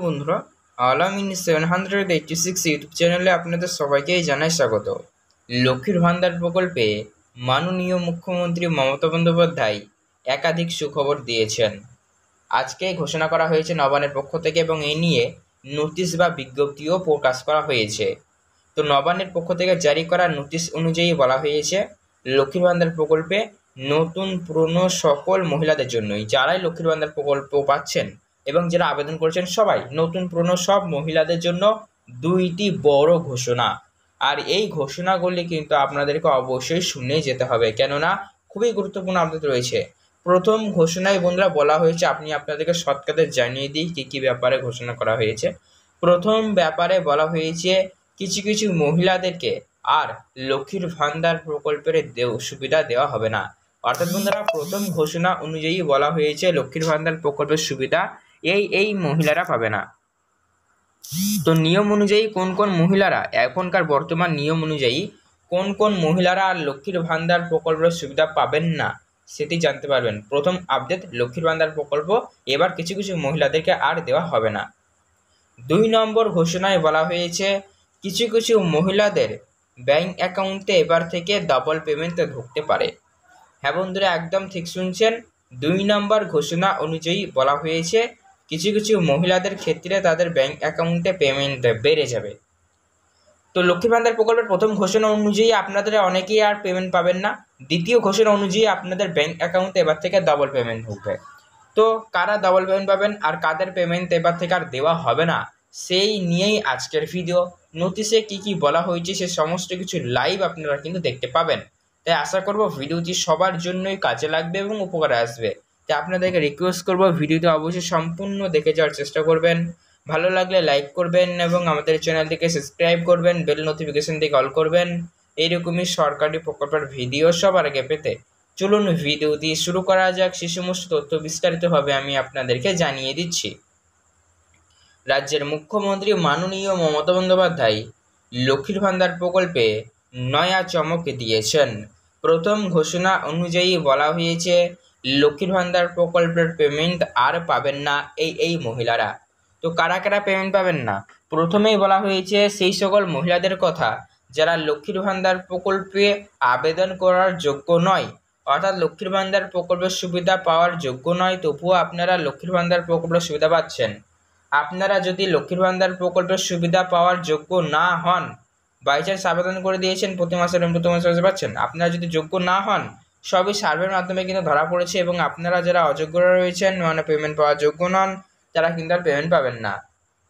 বন্ধুরা, আলামিন 786 ইউটিউব চ্যানেলে আপনাদের সবাইকে জানাই স্বাগত। লক্ষ্মীর ভান্ডার প্রকল্পে মাননীয় মুখ্যমন্ত্রী মমতা বন্দ্যোপাধ্যায় একাধিক সুখবর দিয়েছেন। আজকে ঘোষণা করা হয়েছে নবান্নের পক্ষ থেকে এবং এই নিয়ে নোটিশ বা বিজ্ঞপ্তিও প্রকাশ করা হয়েছে। তো নবান্নের পক্ষ থেকে জারি করা নোটিশ অনুযায়ী বলা হয়েছে, লক্ষ্মীর ভান্ডার প্রকল্পে নতুন পুরনো সকল মহিলাদের জন্যই, যারাই লক্ষ্মীর ভান্ডার প্রকল্প পাচ্ছেন এবং যারা আবেদন করেছেন সবাই, নতুন পুরনো সব মহিলাদের জন্য দুইটি বড় ঘোষণা। আর এই ঘোষণাগুলি কিন্তু আপনাদেরকে অবশ্যই শুনে যেতে হবে, কেননা খুবই গুরুত্বপূর্ণ আপডেট রয়েছে। প্রথম ঘোষণায় বন্ধুরা বলা হয়েছে, আপনি আপনাদেরকে শর্টকাটে জানিয়ে দিই কী কী ব্যাপারে ঘোষণা করা হয়েছে। প্রথম ব্যাপারে বলা হয়েছে, কিছু কিছু মহিলাদেরকে আর লক্ষ্মীর ভান্ডার প্রকল্পের সুবিধা দেওয়া হবে না। অর্থাৎ বন্ধুরা, প্রথম ঘোষণা অনুযায়ী বলা হয়েছে লক্ষ্মীর ভান্ডার প্রকল্পের সুবিধা এই মহিলারা পাবে না। তো নিয়ম অনুযায়ী কোন কোন মহিলারা, এখনকার বর্তমান নিয়ম অনুযায়ী কোন কোন মহিলারা আর লক্ষ্মীর ভান্ডার প্রকল্পের সুবিধা পাবেন না সেটি জানতে পারবেন। প্রথম আপডেট, লক্ষ্মীর ভান্ডার প্রকল্প এবার কিছু কিছু মহিলাদেরকে আর দেওয়া হবে না। 2 নম্বর ঘোষণায় বলা হয়েছে, কিছু কিছু মহিলাদের ব্যাংক অ্যাকাউন্টে এবার থেকে ডাবল পেমেন্ট ঢুকতে পারে। হ্যাঁ বন্ধুরা, একদম ঠিক শুনছেন। 2 নম্বর ঘোষণা অনুযায়ী বলা হয়েছে, কিছু কিছু মহিলাদের ক্ষেত্রে তাদের ব্যাংক অ্যাকাউন্টে পেমেন্ট বেড়ে যাবে। তো লক্ষ্মীর ভান্ডার প্রকল্পের প্রথম ঘোষণা অনুযায়ী আপনাদের অনেকেই আর পেমেন্ট পাবেন না। দ্বিতীয় ঘোষণা অনুযায়ী আপনাদের ব্যাংক অ্যাকাউন্টে এবার থেকে ডাবল পেমেন্ট ঢুকবে। তো কারা ডাবল পেমেন্ট পাবেন আর কাদের পেমেন্ট এবার থেকে আর দেওয়া হবে না, সেই নিয়েই আজকের ভিডিও। নোটিশে কি কি বলা হয়েছে সে সমস্ত কিছু লাইভ আপনারা কিন্তু দেখতে পাবেন। তাই আশা করব ভিডিওটি সবার জন্যই কাজে লাগবে এবং উপকারে আসবে। তাই আপনাদেরকে রিকোয়েস্ট করব, ভিডিওটি অবশ্যই সম্পূর্ণ দেখে যাওয়ার চেষ্টা করবেন। ভালো লাগলে লাইক করবেন এবং আমাদের চ্যানেলটিকে সাবস্ক্রাইব করবেন, বেল নোটিফিকেশন দিয়ে অল করবেন এইরকমই সরকারি প্রকল্পের ভিডিও সবার আগে পেতে। চলুন ভিডিওটি শুরু করা যাক। সে সমস্ত তথ্য বিস্তারিতভাবে আমি আপনাদেরকে জানিয়ে দিচ্ছি। রাজ্যের মুখ্যমন্ত্রী মাননীয় মমতা বন্দ্যোপাধ্যায় লক্ষ্মীর ভান্ডার প্রকল্পে নয়া চমক দিয়েছেন। প্রথম ঘোষণা অনুযায়ী বলা হয়েছে, লক্ষ্মীর ভান্ডার প্রকল্পের পেমেন্ট আর পাবেন না এই মহিলারা। তো কারা কারা পেমেন্ট পাবেন না, প্রথমেই বলা হয়েছে সেই সকল মহিলাদের কথা যারা লক্ষ্মীর ভান্ডার প্রকল্পে আবেদন করার যোগ্য নয়। অর্থাৎ লক্ষ্মীর ভান্ডার প্রকল্পের সুবিধা পাওয়ার যোগ্য নয়, তবুও আপনারা লক্ষ্মীর ভান্ডার প্রকল্পের সুবিধা পাচ্ছেন। আপনারা যদি লক্ষ্মীর ভান্ডার প্রকল্পের সুবিধা পাওয়ার যোগ্য না হন, বাই চান্স আবেদন করে দিয়েছেন, প্রতি মাসে পাচ্ছেন, আপনারা যদি যোগ্য না হন, সবই সার্ভের মাধ্যমে কিন্তু ধরা পড়েছে এবং আপনারা যারা অযোগ্যরা রয়েছেন, মানে পেমেন্ট পাওয়ার যোগ্য নন, তারা কিন্তু আর পেমেন্ট পাবেন না।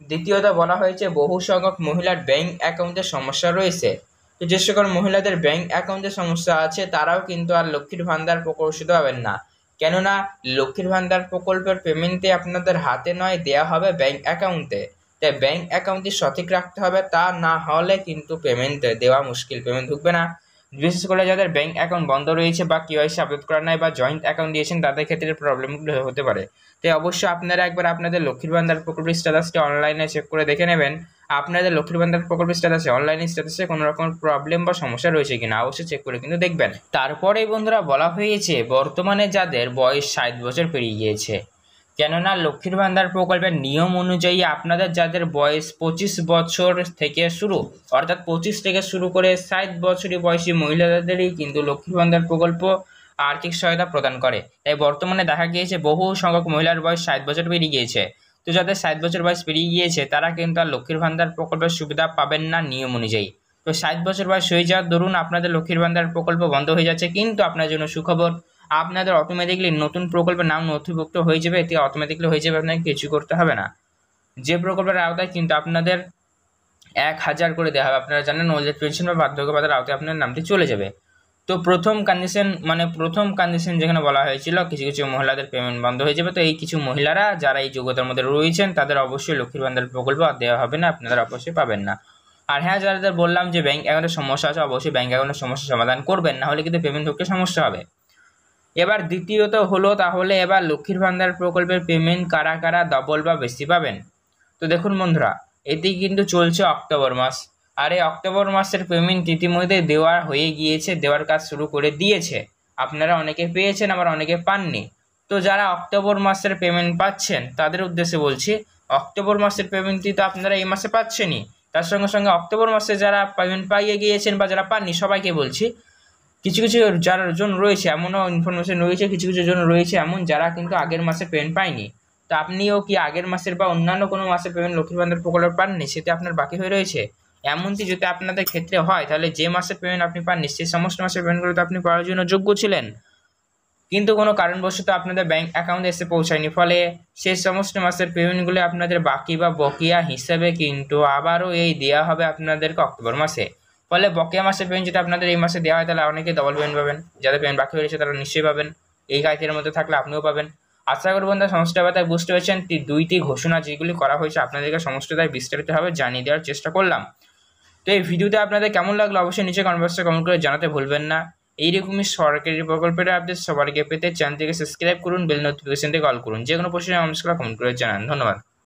দ্বিতীয়ত বলা হয়েছে, বহু সংখ্যক মহিলার ব্যাংক অ্যাকাউন্টে সমস্যা রয়েছে। তো যে সকল মহিলাদের ব্যাংক অ্যাকাউন্টে সমস্যা আছে তারাও কিন্তু আর লক্ষ্মীর ভান্ডার প্রকল্প সুবিধা পাবেন না, কেননা লক্ষ্মীর ভান্ডার প্রকল্পের পেমেন্টে আপনাদের হাতে নয়, দেওয়া হবে ব্যাংক অ্যাকাউন্টে। তাই ব্যাংক অ্যাকাউন্টটি সঠিক রাখতে হবে, তা না হলে কিন্তু পেমেন্ট দেওয়া মুশকিল, পেমেন্ট ঢুকবে না। বিশেষ করে যাদের ব্যাংক অ্যাকাউন্ট বন্ধ রয়েছে বা কেওয়াইসি আপডেট করা নাই বা জয়েন্ট অ্যাকাউন্ট দিয়েছেন, তাদের ক্ষেত্রে প্রবলেমগুলো হতে পারে। তাই অবশ্যই আপনারা একবার আপনাদের লক্ষ্মীর ভান্ডার প্রকল্পের স্ট্যাটাসটি অনলাইনে চেক করে দেখে নেবেন, আপনাদের লক্ষ্মীর ভান্ডার প্রকল্পের স্ট্যাটাসে, অনলাইনে স্ট্যাটাসে কোনো রকম প্রবলেম বা সমস্যা রয়েছে কিনা অবশ্যই চেক করে কিন্তু দেখবেন। তারপরেই বন্ধুরা বলা হয়েছে, বর্তমানে যাদের বয়স 60 বছর পেরিয়ে গিয়েছে, কেননা লক্ষ্মীর ভান্ডার প্রকল্পের নিয়ম অনুযায়ী আপনাদের যাদের বয়স 25 বছর থেকে শুরু, অর্থাৎ 25 থেকে শুরু করে 60 বছরই বয়সী মহিলাদেরই কিন্তু লক্ষ্মীর ভান্ডার প্রকল্প আর্থিক সহায়তা প্রদান করে। তাই বর্তমানে দেখা গিয়েছে বহু সংখ্যক মহিলার বয়স 60 বছর পেরিয়ে গিয়েছে। তো যাদের 60 বছর বয়স পেরিয়ে গিয়েছে তারা কিন্তু আর লক্ষ্মীর ভান্ডার প্রকল্পের সুবিধা পাবেন না নিয়ম অনুযায়ী। তো 60 বছর বয়স হয়ে যাওয়ার দরুন আপনাদের লক্ষ্মীর ভান্ডার প্রকল্প বন্ধ হয়ে যাচ্ছে, কিন্তু আপনার জন্য সুখবর, আপনাদের অটোমেটিকলি নতুন প্রকল্পের নাম নথিভুক্ত হয়ে যাবে। এতে অটোমেটিকলি হয়ে যাবে, আপনাকে কিছু করতে হবে না। যে প্রকল্পের আওতায় কিন্তু আপনাদের 1000 করে দেওয়া হবে, আপনারা জানেন, ওল্ড এজ পেনশন বা বার্ধক্য ভাতার আওতায় আপনার নামটি চলে যাবে। তো প্রথম কন্ডিশন যেখানে বলা হয়েছিল কিছু কিছু মহিলাদের পেমেন্ট বন্ধ হয়ে যাবে। তো এই কিছু মহিলারা যারা এই যোগ্যতার মধ্যে রয়েছেন তাদের অবশ্যই লক্ষ্মীর ভান্ডার প্রকল্প আর দেওয়া হবে না, আপনারা অবশ্যই পাবেন না। আর হ্যাঁ, যাদের বললাম যে ব্যাংক অ্যাকাউন্টের সমস্যা আছে, অবশ্যই ব্যাংক অ্যাকাউন্টের সমস্যা সমাধান করবেন, না হলে কিন্তু পেমেন্ট ঢুকতে সমস্যা হবে। এবার দ্বিতীয়ত হলো, তাহলে এবার লক্ষ্মীর ভান্ডার প্রকল্পের পেমেন্ট কারা কারা ডবল বা বেশি পাবেন। তো দেখুন বন্ধুরা, এটি কিন্তু চলছে অক্টোবর মাস, আর এই অক্টোবর মাসের পেমেন্ট ইতিমধ্যে দেওয়া হয়ে গিয়েছে, দেওয়ার কাজ শুরু করে দিয়েছে। আপনারা অনেকে পেয়েছেন, আবার অনেকে পাননি। তো যারা অক্টোবর মাসের পেমেন্ট পাচ্ছেন তাদের উদ্দেশ্যে বলছি, অক্টোবর মাসের পেমেন্টটি তো আপনারা এই মাসে পাচ্ছেনই, তার সঙ্গে সঙ্গে অক্টোবর মাসে যারা পেমেন্ট পাইয়ে গিয়েছেন বা যারা পাননি সবাইকে বলছি, কিছু কিছু যারা জন রয়েছে এমনও ইনফরমেশন রয়েছে, কিছু কিছু জন রয়েছে এমন যারা কিন্তু আগের মাসে পেমেন্ট পায়নি। তো আপনিও কি আগের মাসের বা অন্যান্য কোনো মাসের পেমেন্ট লক্ষ্মীর ভান্ডার প্রকল্প পাননি, সেটা আপনার বাকি হয়ে রয়েছে? এমনটি যদি আপনাদের ক্ষেত্রে হয় তাহলে যে মাসের পেমেন্ট আপনি পাননি সেই সমস্ত মাসের পেমেন্টগুলো তো আপনি পাওয়ার জন্য যোগ্য ছিলেন, কিন্তু কোনো কারণবশত আপনাদের ব্যাংক অ্যাকাউন্টে এসে পৌঁছায়নি, ফলে সেই সমস্ত মাসের পেমেন্টগুলো আপনাদের বাকি বা বকেয়া হিসেবে কিন্তু আবারও এই দেওয়া হবে আপনাদেরকে অক্টোবর মাসে। ফলে বকেয়া মাসের পেমেন্ট যদি আপনাদের এই মাসে দেওয়া হয় তাহলে অনেকে ডবল পেমেন্ট পাবেন, যাদের পেমেন্ট বাকি হয়েছে তারা নিশ্চয়ই পাবেন, এই ক্রাইটেরিয়ার মধ্যে থাকলে আপনিও পাবেন। আশা করি বন্ধুরা সমস্ত ব্যাপারে বুঝতে পেরেছেন। দুইটি ঘোষণা যেগুলি করা হয়েছে আপনাদেরকে সমস্তটাই বিস্তারিতভাবে জানিয়ে দেওয়ার চেষ্টা করলাম। তো এই ভিডিওতে আপনাদের কেমন লাগলো অবশ্যই নিচে কমেন্ট বক্সে কমেন্ট করে জানাতে ভুলবেন না। এইরকমই সরকারি প্রকল্পের আপডেট সবার আগে পেতে চ্যানেলটিকে সাবস্ক্রাইব করুন, বেল নোটিফিকেশন থেকে কল করুন, যে কোনো প্রশ্নে নমস্কার কমেন্ট করে জানান। ধন্যবাদ।